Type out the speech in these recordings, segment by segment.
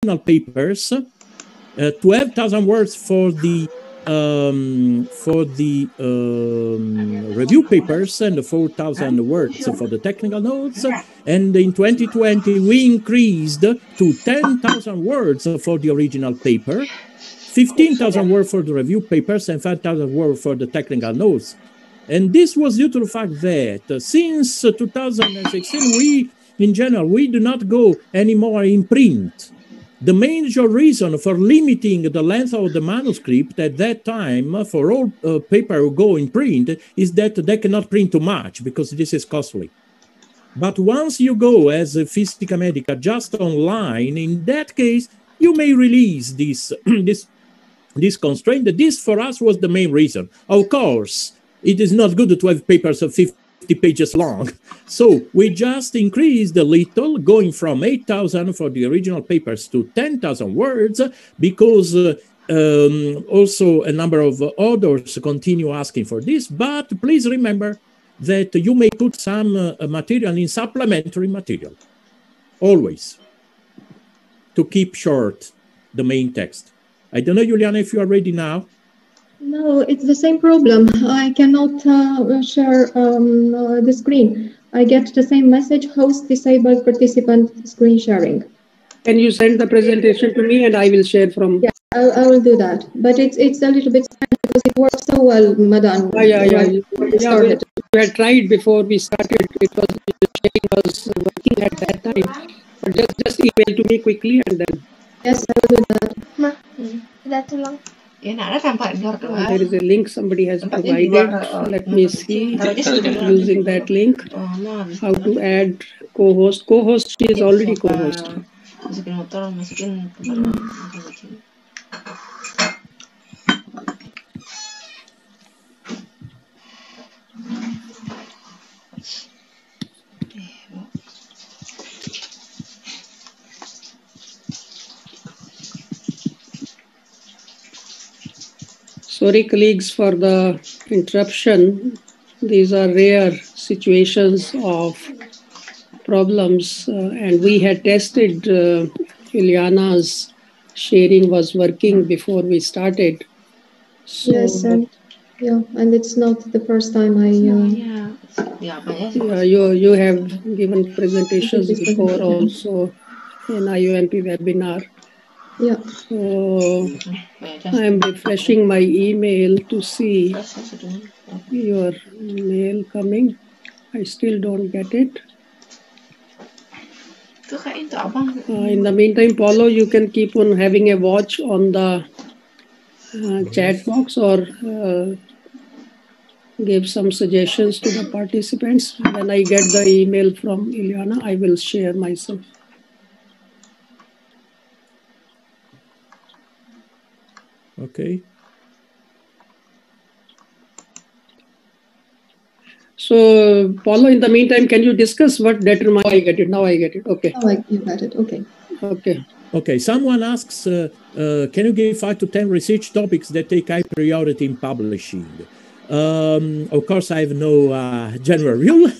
papers, 12,000 words for the review papers and 4,000 words for the technical notes. And in 2020, we increased to 10,000 words for the original paper, 15,000 words for the review papers, and 5,000 words for the technical notes. And this was due to the fact that since 2016, we, in general, we do not go anymore in print. The major reason for limiting the length of the manuscript at that time for all paper who go in print is that they cannot print too much because this is costly. But once you go as a Physica Medica just online, in that case, you may release this, this constraint. This for us was the main reason. Of course, it is not good to have papers of 50 pages long. So we just increased a little, going from 8,000 for the original papers to 10,000 words, because also a number of authors continue asking for this. But please remember that you may put some material in supplementary material, always, to keep short the main text. I don't know, Juliana, if you are ready now. No, it's the same problem. I cannot share the screen. I get the same message, host disabled participant screen sharing. Can you send the presentation to me and I will share from... Yeah, I will do that. But it's a little bit strange because it works so well, Madam. Yeah. We had tried before we started. It was, the sharing was working at that time. But just email to me quickly and then... Yes, I will do that. Is that too long? There is a link somebody has provided. Let me see, using that link, how to add co-host. Co-host, she is already co-host. Sorry, colleagues, for the interruption. These are rare situations of problems, and we had tested Juliana's sharing was working before we started. So, yes, and it's not the first time I... you have given presentations before also in IUMP webinar. Yeah. So I am refreshing my email to see your mail coming. I still don't get it. In the meantime, Paolo, you can keep on having a watch on the chat box or give some suggestions to the participants. When I get the email from Ileana, I will share myself. Okay. So, Paolo, in the meantime, can you discuss what determines? I get it. Now I get it. Okay. Oh, you got it. Okay. Okay. Okay. Someone asks, can you give 5 to 10 research topics that take high priority in publishing? Of course, I have no general rule.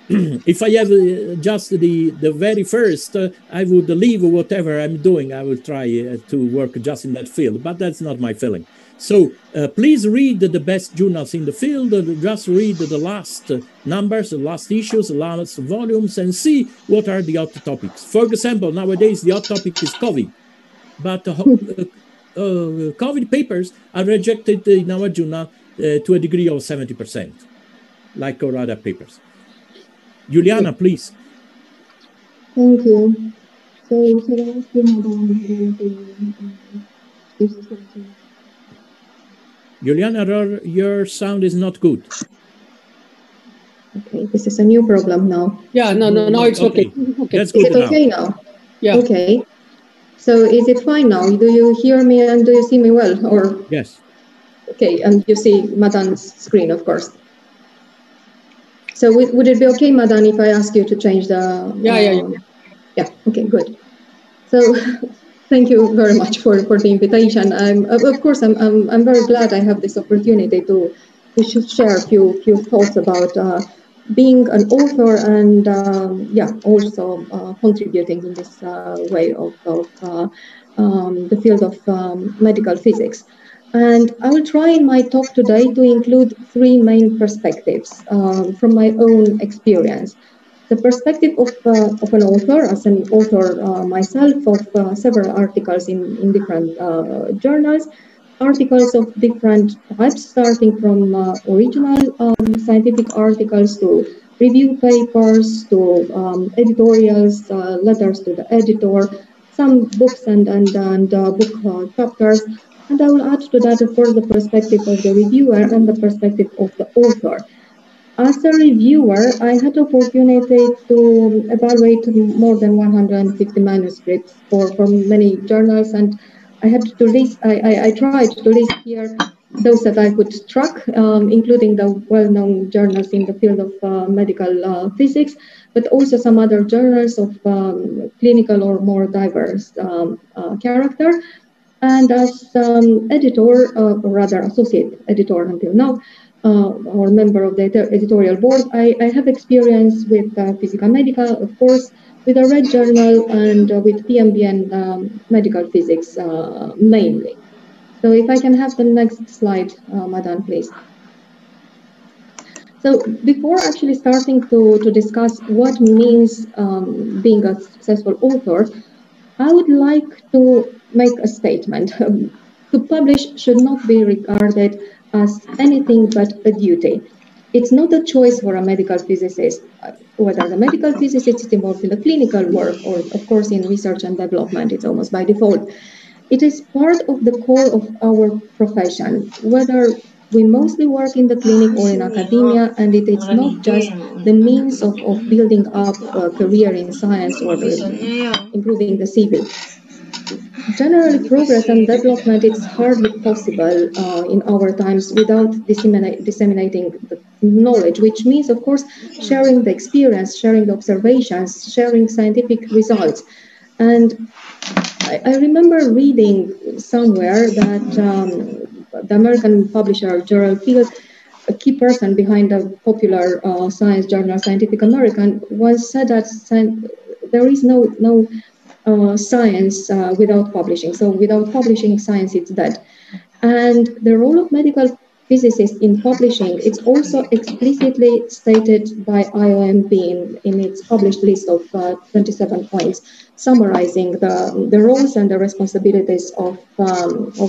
If I have just the very first, I would leave whatever I'm doing. I will try to work just in that field, but that's not my feeling. So please read the best journals in the field. Just read the last numbers, the last issues, the last volumes, and see what are the hot topics. For example, nowadays the hot topic is COVID, but COVID papers are rejected in our journal to a degree of 70%, like all other papers. Juliana, please. Thank you. So should I ask you, Juliana, your sound is not good. Okay, this is a new problem now. Yeah, no, it's okay. Okay. That's good. Is it okay now? Yeah. Okay. So is it fine now? Do you hear me and do you see me well? Or yes. Okay, and you see Madan's screen, of course. So would it be okay, Madan, if I ask you to change the... Yeah, okay, good. So thank you very much for the invitation. Of course, I'm very glad I have this opportunity to share a few thoughts about being an author and also contributing in this way of the field of medical physics. And I will try in my talk today to include three main perspectives from my own experience. The perspective of an author, as an author myself, of several articles in different journals, articles of different types, starting from original scientific articles to review papers to editorials, letters to the editor, some books and book chapters. And I will add to that, of course, the perspective of the reviewer and the perspective of the author. As a reviewer, I had the opportunity to evaluate more than 150 manuscripts from many journals, and I had to list. I tried to list here those that I could track, including the well-known journals in the field of medical physics, but also some other journals of clinical or more diverse character. And as editor, or rather associate editor until now, or member of the editorial board, I have experience with Physica Medica, of course, with a Red Journal and with PMBN medical physics mainly. So if I can have the next slide, Madam, please. So before actually starting to discuss what means being a successful author, I would like to make a statement. To publish should not be regarded as anything but a duty. It's not a choice for a medical physicist, whether the medical physicist is involved in the clinical work or, of course, in research and development. It's almost by default. It is part of the core of our profession, whether we mostly work in the clinic or in academia, and it is not just the means of building up a career in science or improving the CV. Generally, progress and development, it's hardly possible in our times without disseminating the knowledge, which means, of course, sharing the experience, sharing the observations, sharing scientific results. And I remember reading somewhere that the American publisher Gerald Field, a key person behind the popular science journal Scientific American, once said that there is no science without publishing. So without publishing, science is dead. And the role of medical physicists in publishing, it's also explicitly stated by IOMP in its published list of 27 points, summarizing the roles and the responsibilities of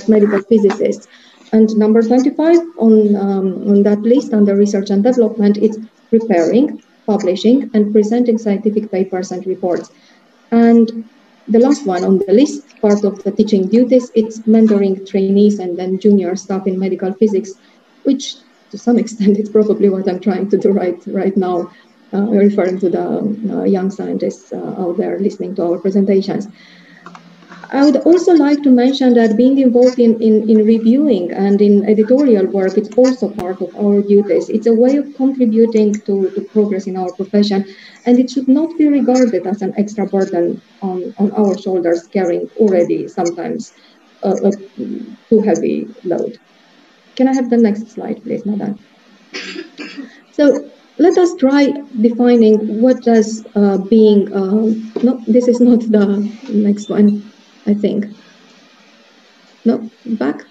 medical physicists. And number 25 on that list under research and development, it's preparing, publishing, and presenting scientific papers and reports. And the last one on the list, part of the teaching duties, it's mentoring trainees and then junior staff in medical physics, which to some extent is probably what I'm trying to do right now, referring to the young scientists out there listening to our presentations. I would also like to mention that being involved in reviewing and in editorial work, it's also part of our duties. It's a way of contributing to progress in our profession, and it should not be regarded as an extra burden on our shoulders, carrying already sometimes a too heavy load. Can I have the next slide, please, Madam? So let us try defining what does being, no, this is not the next one, I think. No, back.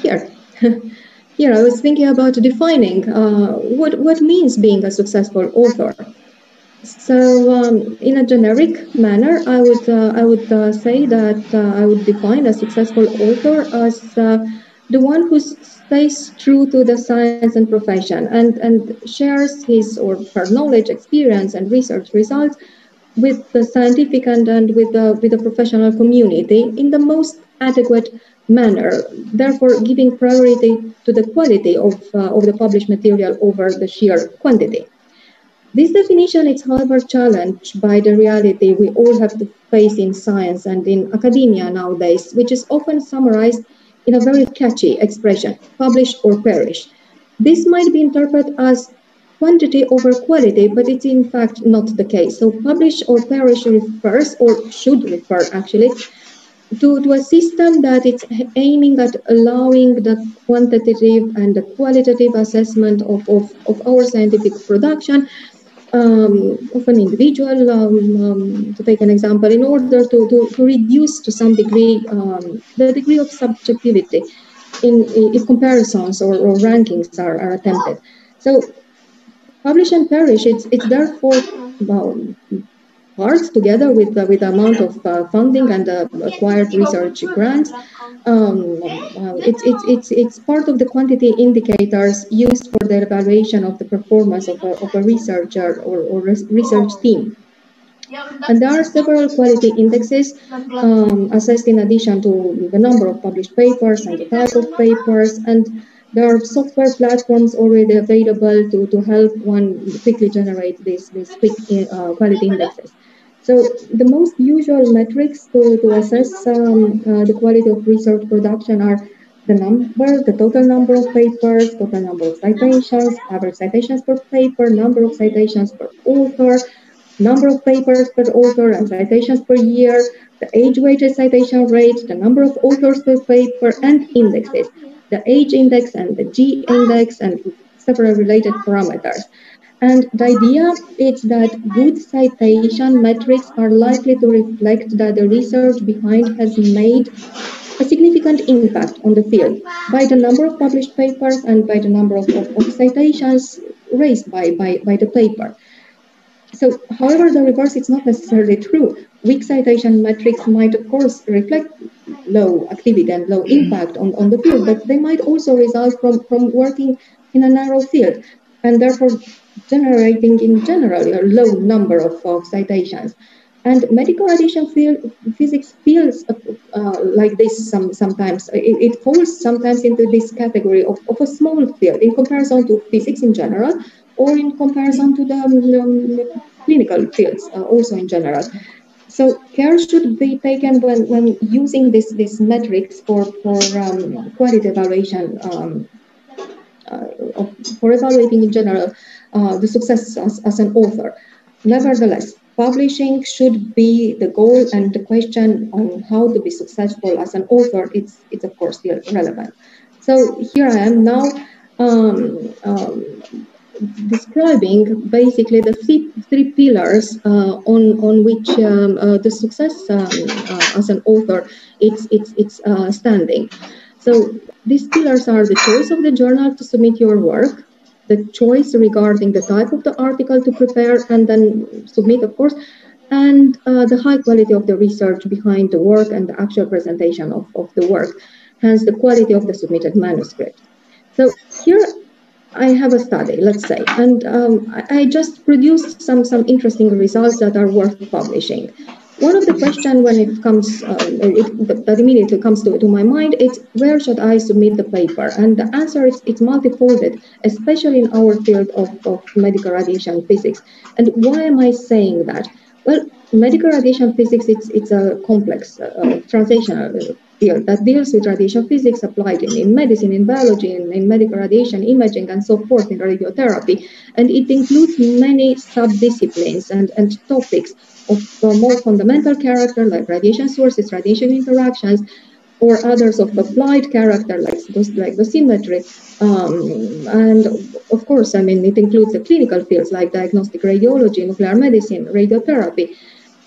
Here. Here, I was thinking about defining what means being a successful author. So, in a generic manner, I would say that I would define a successful author as the one who stays true to the science and profession and shares his or her knowledge, experience, and research results with the scientific and with the professional community in the most adequate manner, therefore giving priority to the quality of the published material over the sheer quantity. This definition is, however, challenged by the reality we all have to face in science and in academia nowadays, which is often summarized in a very catchy expression, publish or perish. This might be interpreted as quantity over quality, but it's in fact not the case. So publish or perish refers, or should refer actually, to a system that it's aiming at allowing the quantitative and the qualitative assessment of our scientific production of an individual, to take an example, in order to reduce to some degree the degree of subjectivity if comparisons or rankings are attempted. So publish and perish, it's therefore parts together with the amount of funding and acquired research grants. It's part of the quantity indicators used for the evaluation of the performance of a researcher or research team. And there are several quality indexes assessed in addition to the number of published papers and the type of papers. And there are software platforms already available to help one quickly generate these quick quality indexes. So the most usual metrics to assess the quality of research production are the total number of papers, total number of citations, average citations per paper, number of citations per author, number of papers per author and citations per year, the age-weighted citation rate, the number of authors per paper, and indexes, the H index and the G index, and several related parameters. And the idea is that good citation metrics are likely to reflect that the research behind has made a significant impact on the field by the number of published papers and by the number of citations raised by the paper. So, however, the reverse is not necessarily true. Weak citation metrics might, of course, reflect low activity and low impact on the field, but they might also result from working in a narrow field and therefore generating in general a low number of citations. And medical radiation physics feels like this sometimes. It falls sometimes into this category of a small field in comparison to physics in general, or in comparison to the clinical fields also in general. So care should be taken when using these metrics for quality evaluation, for evaluating in general the success as an author. Nevertheless, publishing should be the goal, and the question on how to be successful as an author, it's of course still relevant. So here I am now describing basically the three pillars on which the success as an author it's standing. So these pillars are the choice of the journal to submit your work, the choice regarding the type of the article to prepare and then submit, of course, and the high quality of the research behind the work and the actual presentation of the work, hence the quality of the submitted manuscript. So here I have a study, let's say, and I just produced some interesting results that are worth publishing. One of the questions when it comes, that immediately comes to my mind, is where should I submit the paper? And the answer is it's multifolded, especially in our field of medical radiation physics. And why am I saying that? Well, medical radiation physics, it's a complex translational field that deals with radiation physics applied in medicine, in biology, in medical radiation imaging, and so forth, in radiotherapy. And it includes many subdisciplines and topics of more fundamental character, like radiation sources, radiation interactions, or others of applied character, like dosimetry. And of course, I mean, it includes the clinical fields like diagnostic radiology, nuclear medicine, radiotherapy,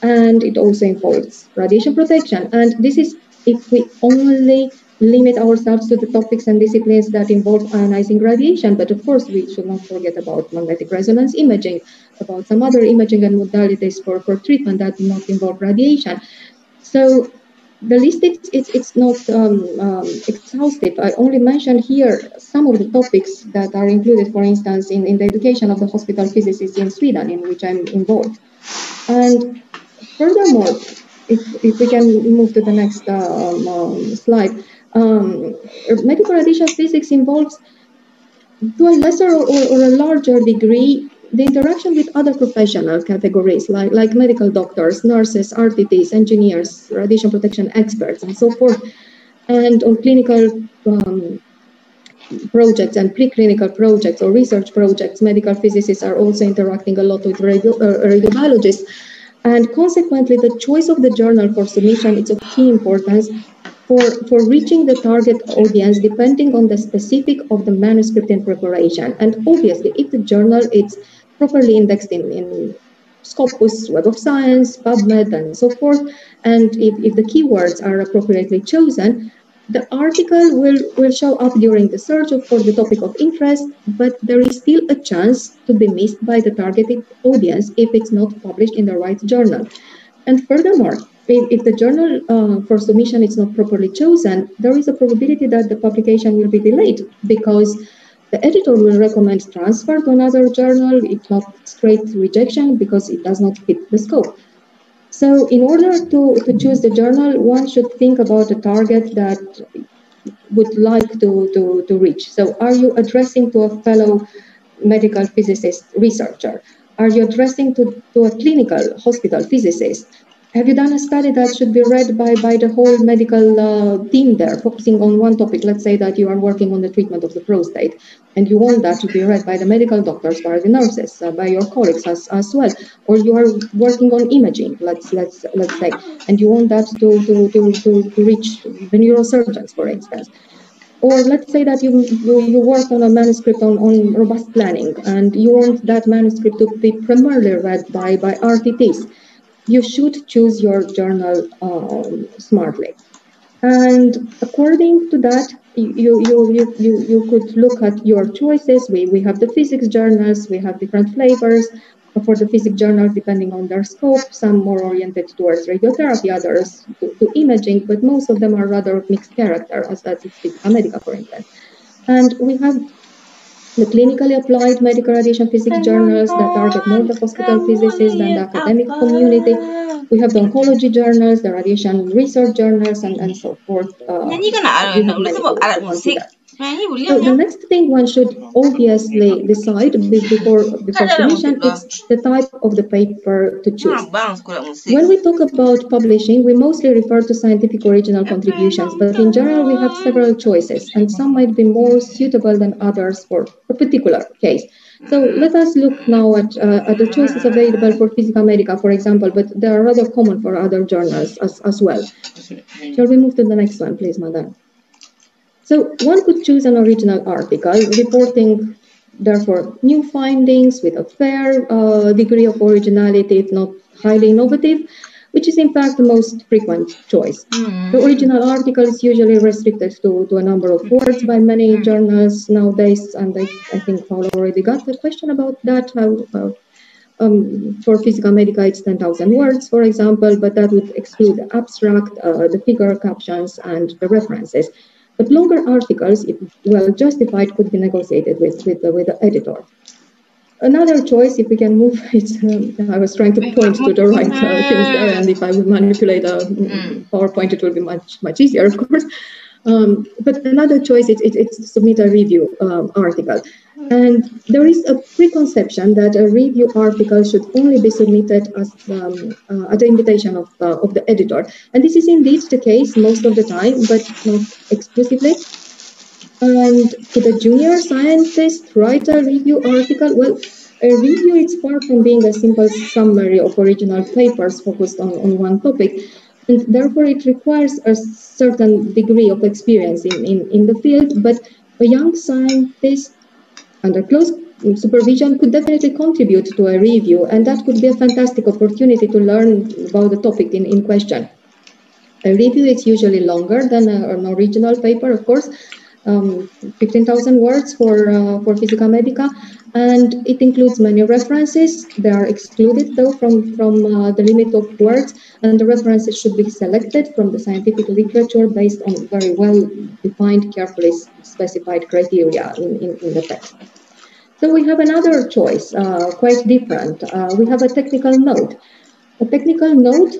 and it also involves radiation protection. And this is if we only limit ourselves to the topics and disciplines that involve ionizing radiation. But of course, we should not forget about magnetic resonance imaging, about some other imaging and modalities for treatment that do not involve radiation. So the list, it's not exhaustive. I only mentioned here some of the topics that are included, for instance, in the education of the hospital physicists in Sweden, in which I'm involved. And furthermore, if we can move to the next slide, medical radiation physics involves, to a lesser or a larger degree, the interaction with other professional categories like medical doctors, nurses, RTTs, engineers, radiation protection experts, and so forth, and on clinical projects and preclinical projects or research projects. Medical physicists are also interacting a lot with radiobiologists. And consequently, the choice of the journal for submission is of key importance for reaching the target audience depending on the specific of the manuscript in preparation. And obviously, if the journal is properly indexed in Scopus, Web of Science, PubMed, and so forth, and if the keywords are appropriately chosen, the article will show up during the search for the topic of interest, but there is still a chance to be missed by the targeted audience if it's not published in the right journal. And furthermore, if the journal for submission is not properly chosen, there is a probability that the publication will be delayed because the editor will recommend transfer to another journal, if not straight rejection, because it does not fit the scope. So in order to choose the journal, one should think about the target that would like to reach. So are you addressing to a fellow medical physicist researcher? Are you addressing to a clinical hospital physicist? Have you done a study that should be read by the whole medical team there, focusing on one topic? Let's say that you are working on the treatment of the prostate, and you want that to be read by the medical doctors, by the nurses, by your colleagues as well. Or you are working on imaging, let's say, and you want that to reach the neurosurgeons, for instance. Or let's say that you work on a manuscript on robust planning, and you want that manuscript to be primarily read by RTTs. You should choose your journal smartly. And according to that, you could look at your choices. We have the physics journals, we have different flavors for the physics journals depending on their scope, some more oriented towards radiotherapy, others to imaging, but most of them are rather mixed character, as is Physica Medica, for instance. And we have the clinically applied medical radiation physics journals that target more the hospital physicists than the academic community. We have the oncology journals, the radiation research journals, and so forth. So the next thing one should obviously decide before submission is the type of the paper to choose. When we talk about publishing, we mostly refer to scientific original contributions, but in general we have several choices, and some might be more suitable than others for a particular case. So let us look now at the choices available for Physica Medica, for example, but they are rather common for other journals as well. Shall we move to the next one, please, Madam? So one could choose an original article reporting, therefore, new findings with a fair degree of originality, if not highly innovative, which is in fact the most frequent choice. The original article is usually restricted to a number of words by many journals nowadays, and I think Paolo already got the question about that. For Physica Medica, it's 10,000 words, for example, but that would exclude the abstract, the figure captions, and the references. But longer articles, if well justified, could be negotiated with the editor. Another choice, if we can move, I was trying to point to the right things there, and if I would manipulate a PowerPoint, it would be much easier, of course. But another choice, it's to submit a review article. And there is a preconception that a review article should only be submitted as at the invitation of the editor. And this is indeed the case most of the time, but not exclusively. And could a junior scientist write a review article? Well, a review is far from being a simple summary of original papers focused on one topic. And therefore, it requires a certain degree of experience in the field, but a young scientist under close supervision could definitely contribute to a review, and that could be a fantastic opportunity to learn about the topic in question. A review is usually longer than an original paper, of course, 15,000 words for Physica Medica, and it includes many references. They are excluded, though, from the limit of words, and the references should be selected from the scientific literature based on very well-defined, carefully specified criteria in the text. So we have another choice, quite different. We have a technical note. A technical note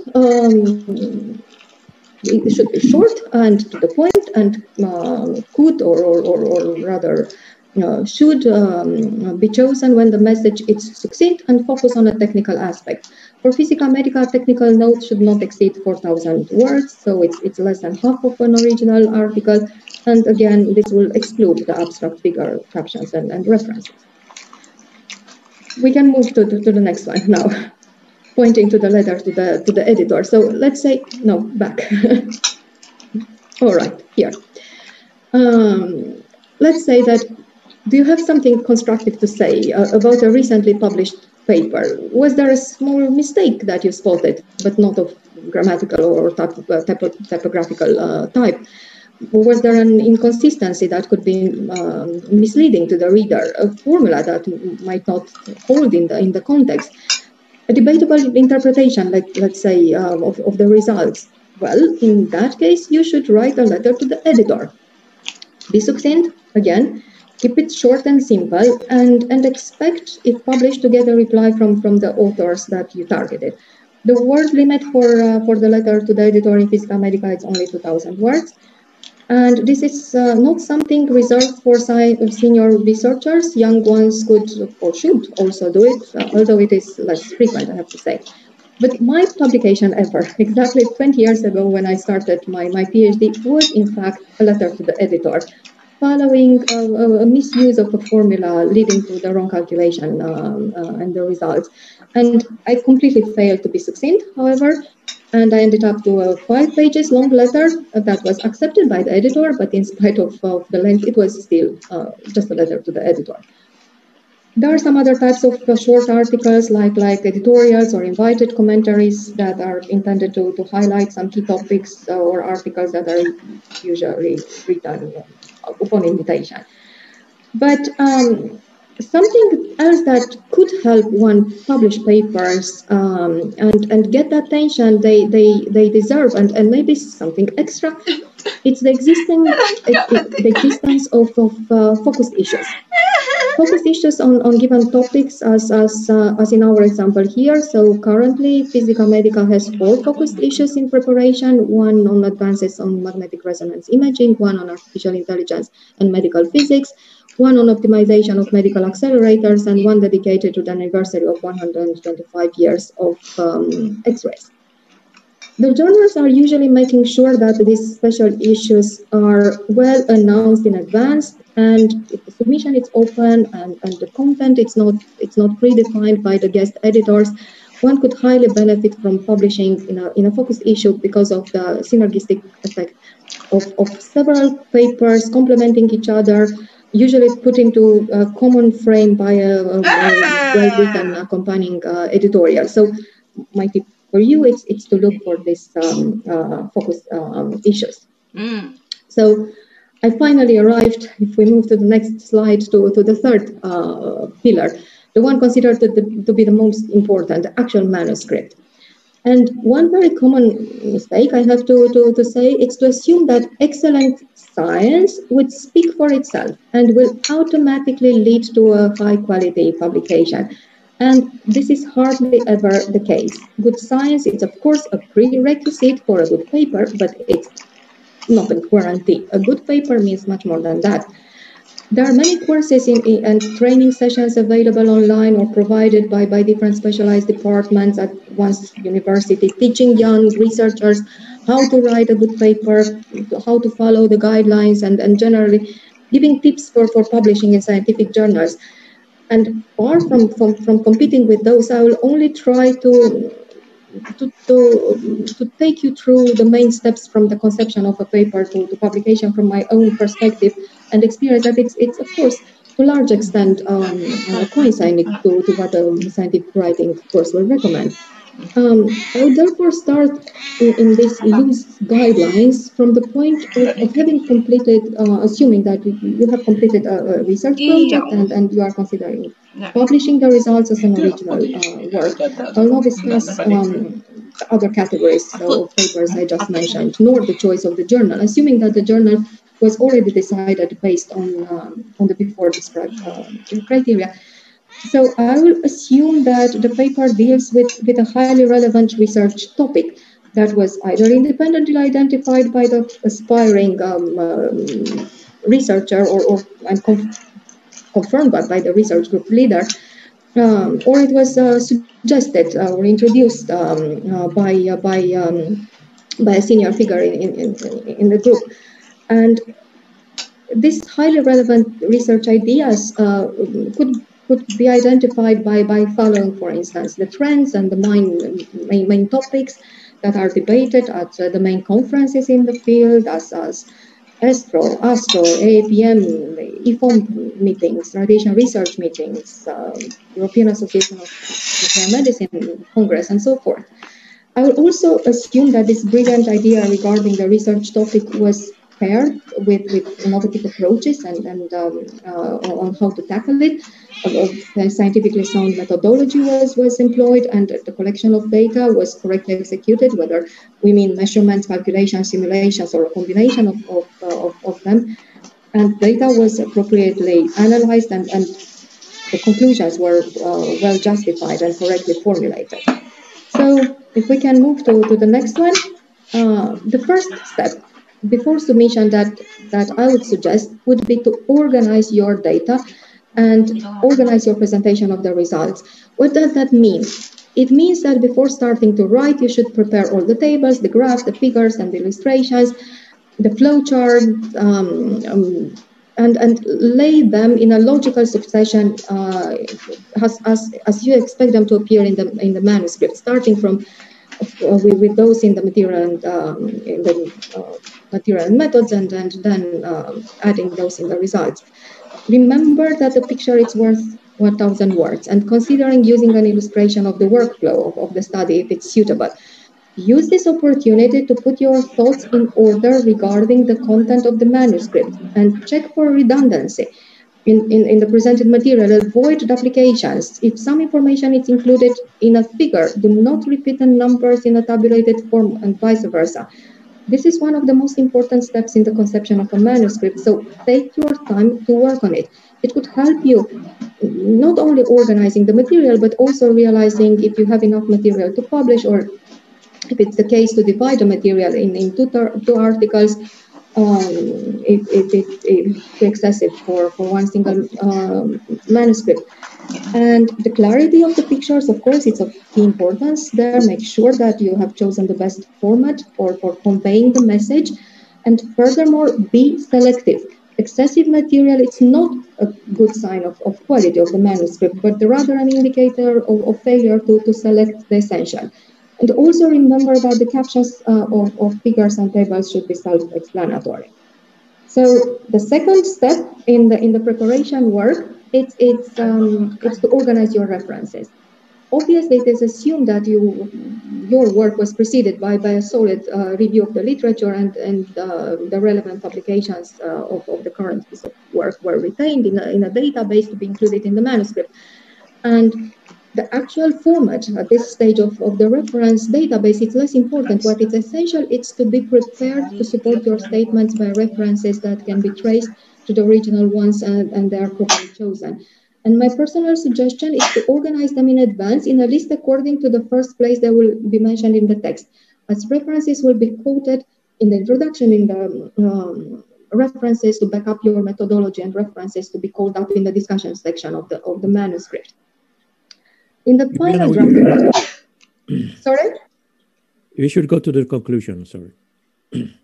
it should be short and to the point, and could or rather should be chosen when the message is succinct and focus on a technical aspect. For Physica Medica, technical note should not exceed 4,000 words, so it's less than half of an original article. And again, this will exclude the abstract figure captions and references. We can move to the next one now. pointing to the letter to the editor. So let's say, no, back. All right, here. Let's say that, do you have something constructive to say about a recently published paper? Was there a small mistake that you spotted, but not of grammatical or typographical type? Was there an inconsistency that could be misleading to the reader, a formula that might not hold in the context, a debatable interpretation, like let's say, of the results? Well, in that case, you should write a letter to the editor. Be succinct, again, keep it short and simple, and expect, if published, to get a reply from the authors that you targeted. The word limit for the letter to the editor in Physica Medica is only 2,000 words. And this is not something reserved for senior researchers. Young ones could or should also do it, although it is less frequent, I have to say. But my publication ever, exactly 20 years ago when I started my PhD, was in fact a letter to the editor, following a misuse of a formula leading to the wrong calculation and the results. And I completely failed to be succinct, however, and I ended up to a 5 pages long letter that was accepted by the editor, but in spite of the length, it was still just a letter to the editor. There are some other types of short articles like editorials or invited commentaries that are intended to highlight some key topics, or articles that are usually written upon invitation. But something else that could help one publish papers and get the attention they deserve, and maybe something extra, it's the existence of focused issues. Focused issues on given topics, as in our example here. So currently, Physica Medica has 4 focused issues in preparation: 1 on advances on magnetic resonance imaging, 1 on artificial intelligence and medical physics, 1 on optimization of medical accelerators, and 1 dedicated to the anniversary of 125 years of X-rays. The journals are usually making sure that these special issues are well announced in advance, and if the submission is open and the content it's not predefined by the guest editors, one could highly benefit from publishing in a focused issue because of the synergistic effect of several papers complementing each other, usually put into a common frame by a well-written accompanying editorial. So my tip for you, it's to look for these focused issues. So I finally arrived, if we move to the next slide, to the third pillar, the one considered to be the most important, the actual manuscript. And one very common mistake, I have to say, is to assume that excellent science would speak for itself and will automatically lead to a high-quality publication. And this is hardly ever the case. Good science is, of course, a prerequisite for a good paper, but it's not a guarantee. A good paper means much more than that. There are many courses and training sessions available online or provided by different specialized departments at one's university, teaching young researchers how to write a good paper, how to follow the guidelines, and generally giving tips for publishing in scientific journals. And far from competing with those, I will only try to take you through the main steps from the conception of a paper to publication from my own perspective and experience, that it's of course to a large extent coinciding to what a scientific writing course will recommend. I would therefore start in these loose guidelines from the point of having completed, assuming that you have completed a research project and you are considering publishing the results as an original work. I'll not discuss other categories of papers I just mentioned, nor the choice of the journal, assuming that the journal was already decided based on the before described criteria. So I will assume that the paper deals with a highly relevant research topic that was either independently identified by the aspiring researcher and confirmed by the research group leader, or it was suggested or introduced by a senior figure in the group. And these highly relevant research ideas could could be identified by following, for instance, the trends and the main topics that are debated at the main conferences in the field, as ASTRO, AAPM, IFOM meetings, radiation research meetings, European Association of Nuclear Medicine Congress, and so forth. I would also assume that this brilliant idea regarding the research topic was paired with innovative approaches and on how to tackle it. A scientifically sound methodology was employed, and the collection of data was correctly executed, whether we mean measurements, calculations, simulations, or a combination of them. And data was appropriately analyzed, and the conclusions were well justified and correctly formulated. So if we can move to the next one, the first step before submission that I would suggest would be to organize your data and organize your presentation of the results. What does that mean? It means that before starting to write, you should prepare all the tables, the graphs, the figures, and the illustrations, the flowchart, and lay them in a logical succession as you expect them to appear in the manuscript, starting from with those in the material and methods, and then adding those in the results. Remember that the picture is worth 1,000 words, and considering using an illustration of the workflow of the study if it's suitable. Use this opportunity to put your thoughts in order regarding the content of the manuscript and check for redundancy in the presented material. Avoid duplications. If some information is included in a figure, do not repeat the numbers in a tabulated form, and vice versa. This is one of the most important steps in the conception of a manuscript, so take your time to work on it. It could help you not only organizing the material, but also realizing if you have enough material to publish, or if it's the case to divide the material in two articles, if it's too excessive for one single manuscript. And the clarity of the pictures, of course, it's of key importance there. Make sure that you have chosen the best format for conveying the message. And furthermore, be selective. Excessive material, it's not a good sign of quality of the manuscript, but rather an indicator of failure to select the essential. And also remember that the captions of figures and tables should be self-explanatory. So the second step in the preparation work, it's to organize your references. Obviously, it is assumed that your work was preceded by a solid review of the literature, and the relevant publications of the current piece of work were retained in a database to be included in the manuscript. And the actual format at this stage of the reference database, it's less important. What is essential, it's to be prepared to support your statements by references that can be traced to the original ones, and they are properly chosen. And my personal suggestion is to organize them in advance in a list according to the first place they will be mentioned in the text, as references will be quoted in the introduction, in the references to back up your methodology, and references to be called up in the discussion section of the manuscript. In the final draft, sorry? We should go to the conclusion, sorry.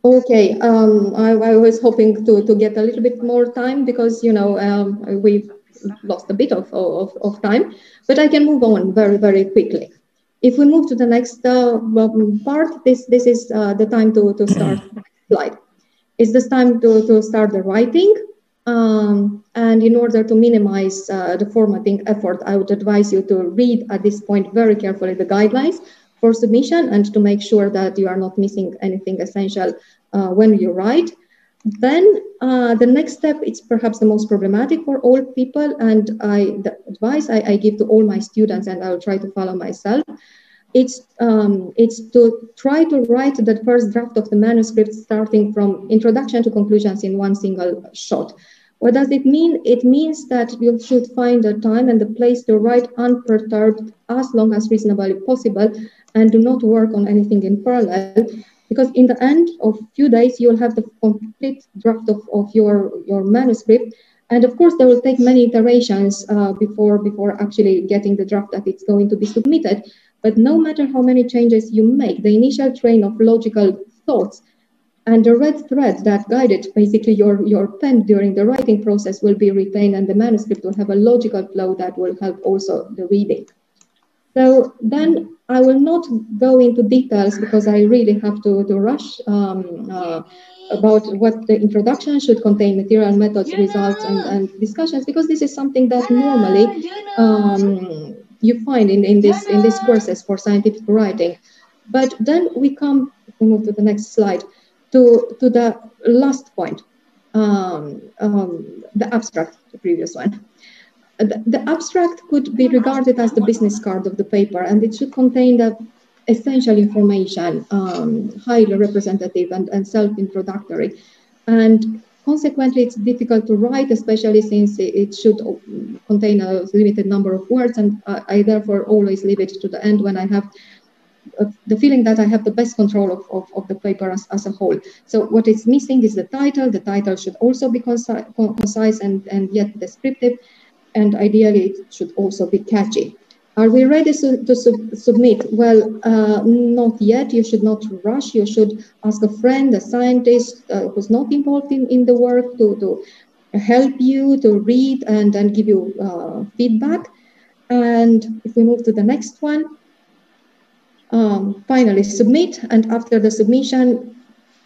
Okay, I was hoping to get a little bit more time, because, you know, we've lost a bit of time, but I can move on very, very quickly. If we move to the next part, this is the time to start slide. It's this time to start the writing. And in order to minimize the formatting effort, I would advise you to read at this point very carefully the guidelines for submission, and to make sure that you are not missing anything essential when you write. Then the next step, it's perhaps the most problematic for all people, and the advice I give to all my students, and I'll try to follow myself. It's to try to write the first draft of the manuscript starting from introduction to conclusions in one single shot. What does it mean? It means that you should find the time and the place to write unperturbed as long as reasonably possible, and do not work on anything in parallel, because in the end of few days, you'll have the complete draft of your manuscript. And of course, there will take many iterations before actually getting the draft that it's going to be submitted. But no matter how many changes you make, the initial train of logical thoughts And the red thread that guided basically your pen during the writing process will be retained, and the manuscript will have a logical flow that will help also the reading. So then I will not go into details because I really have to rush about what the introduction should contain, material, methods, results, and discussions, because this is something that normally you find in these courses for scientific writing. But then we move to the next slide, to the last point, the abstract, the previous one. The abstract could be regarded as the business card of the paper, and it should contain the essential information, highly representative and self-introductory. And consequently, it's difficult to write, especially since it should contain a limited number of words, and I therefore always leave it to the end when I have the feeling that I have the best control of the paper as a whole. So what is missing is the title. The title should also be concise and yet descriptive, and ideally it should also be catchy. Are we ready to submit? Well, not yet. You should not rush. You should ask a friend, a scientist who's not involved in the work to help you to read and give you feedback. And if we move to the next one, finally submit. And after the submission,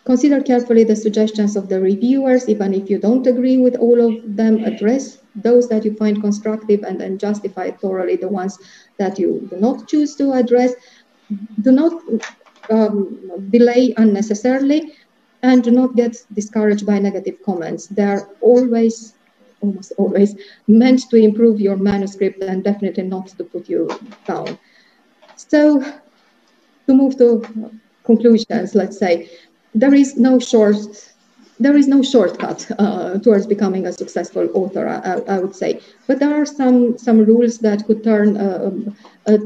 consider carefully the suggestions of the reviewers. Even if you don't agree with all of them, address those that you find constructive and then justify thoroughly the ones that you do not choose to address. Do not delay unnecessarily, and do not get discouraged by negative comments. They are always, almost always, meant to improve your manuscript and definitely not to put you down. So to move to conclusions, let's say, there is no shortcut towards becoming a successful author, I would say. But there are some rules that could turn a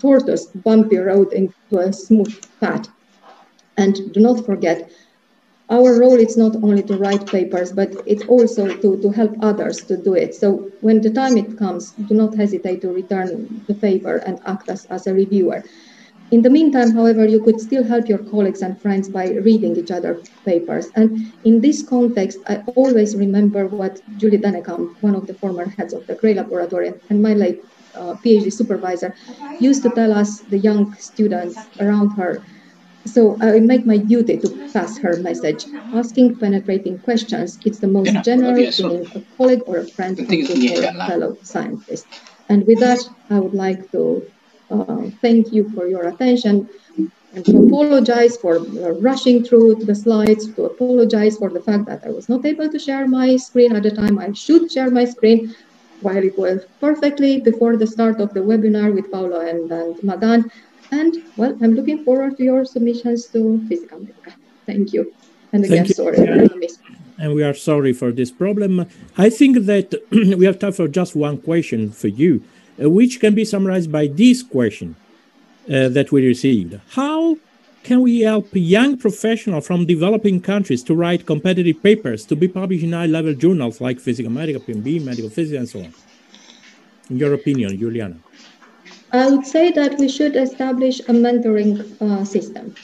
tortuous, bumpy road into a smooth path. And do not forget, our role is not only to write papers, but it's also to help others to do it. So when the time it comes, do not hesitate to return the favor and act as a reviewer. In the meantime, however, you could still help your colleagues and friends by reading each other's papers. And in this context, I always remember what Julie Dennekamp, one of the former heads of the Gray Laboratory and my late PhD supervisor, used to tell us, the young students around her. So I make my duty to pass her message. Asking penetrating questions, it's the most general feeling a colleague or a friend can do for a fellow scientist. And with that, I would like to thank you for your attention and to apologize for rushing through the slides, to apologize for the fact that I was not able to share my screen at the time I should share my screen, while it was perfectly before the start of the webinar with Paolo and Madan. And well, I'm looking forward to your submissions to Physica Medica. Thank you. And again, sorry for the miss. And we are sorry for this problem. I think that we have time for just one question for you, which can be summarized by this question that we received. How can we help young professionals from developing countries to write competitive papers to be published in high-level journals like Physica Medica, PMB, Medical Physics, and so on? In your opinion, Juliana? I would say that we should establish a mentoring system.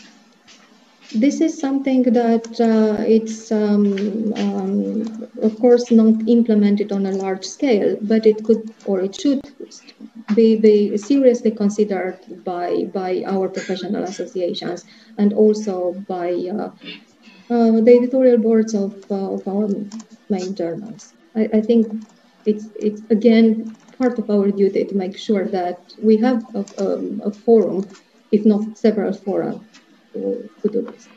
This is something that it's, of course, not implemented on a large scale, but it could, or it should be seriously considered by our professional associations and also by the editorial boards of our main journals. I think it's again part of our duty to make sure that we have a forum, if not several fora, to do this,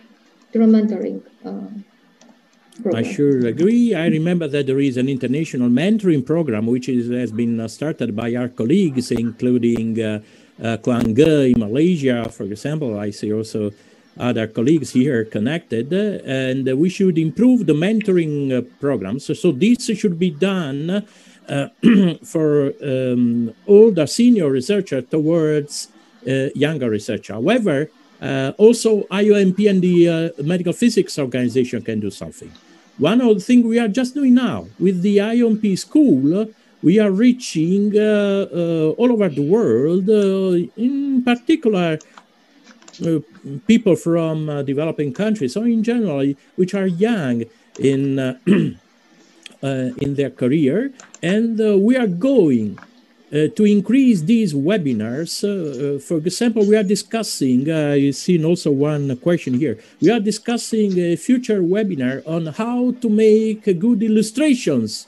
through a mentoring program. I sure agree. I remember that there is an international mentoring program which has been started by our colleagues, including Kuang Ge in Malaysia, for example. I see also other colleagues here connected, and we should improve the mentoring programs. So this should be done for older senior researcher towards younger researcher. However, also IOMP and the Medical Physics Organization can do something. One of the things we are just doing now with the IOMP school, we are reaching all over the world, in particular people from developing countries, or in general, which are young in their career, and we are going to increase these webinars. For example, we are discussing, you've seen also one question here, we are discussing a future webinar on how to make good illustrations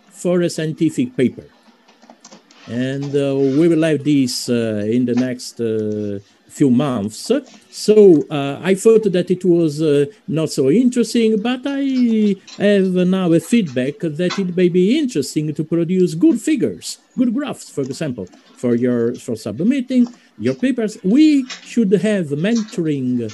for a scientific paper. And we will have this in the next few months. So I thought that it was not so interesting, but I have now a feedback that it may be interesting to produce good figures, good graphs, for example, for submitting your papers. We should have mentoring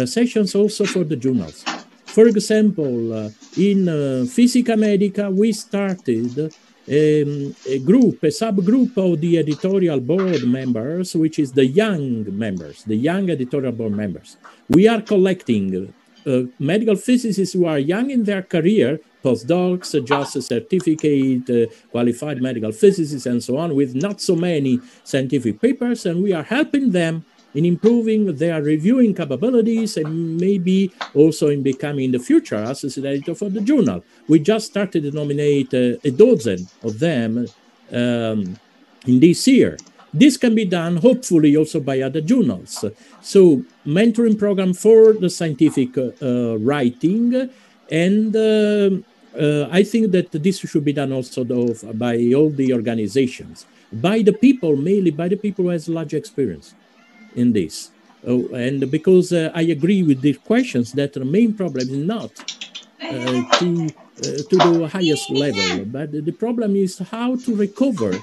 sessions also for the journals. For example, in Physica Medica, we started a subgroup of the editorial board members, which is the young members, the young editorial board members. We are collecting medical physicists who are young in their career, postdocs, just a certificate, qualified medical physicists, and so on, with not so many scientific papers, and we are helping them in improving their reviewing capabilities and maybe also in becoming in the future associate editor for the journal. We just started to nominate a dozen of them in this year. This can be done hopefully also by other journals. So mentoring program for the scientific writing, and I think that this should be done also by all the organizations, by the people, mainly by the people who has large experience in this. And because I agree with the questions that the main problem is not to the highest level, but the problem is how to recover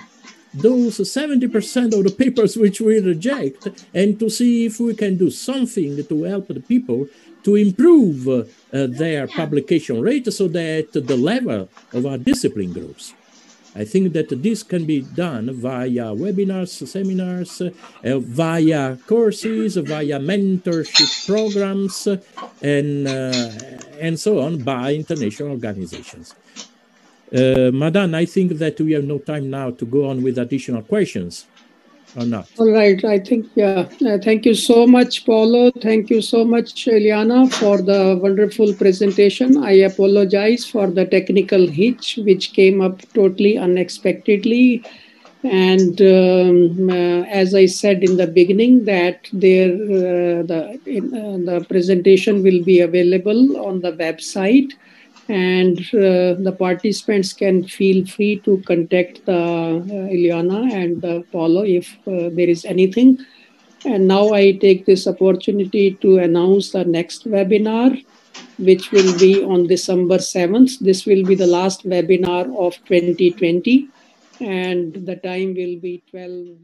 those 70% of the papers which we reject, and to see if we can do something to help the people to improve their publication rate so that the level of our discipline grows. I think that this can be done via webinars, seminars, via courses, via mentorship programs, and so on by international organizations. Madan, I think that we have no time now to go on with additional questions, or not? All right, I think, yeah. Thank you so much, Paolo. Thank you so much, Eliana, for the wonderful presentation. I apologize for the technical hitch, which came up totally unexpectedly. And as I said in the beginning, that the presentation will be available on the website, and the participants can feel free to contact Eliana and Paolo if there is anything. And now I take this opportunity to announce the next webinar, which will be on December 7th. This will be the last webinar of 2020, and the time will be 12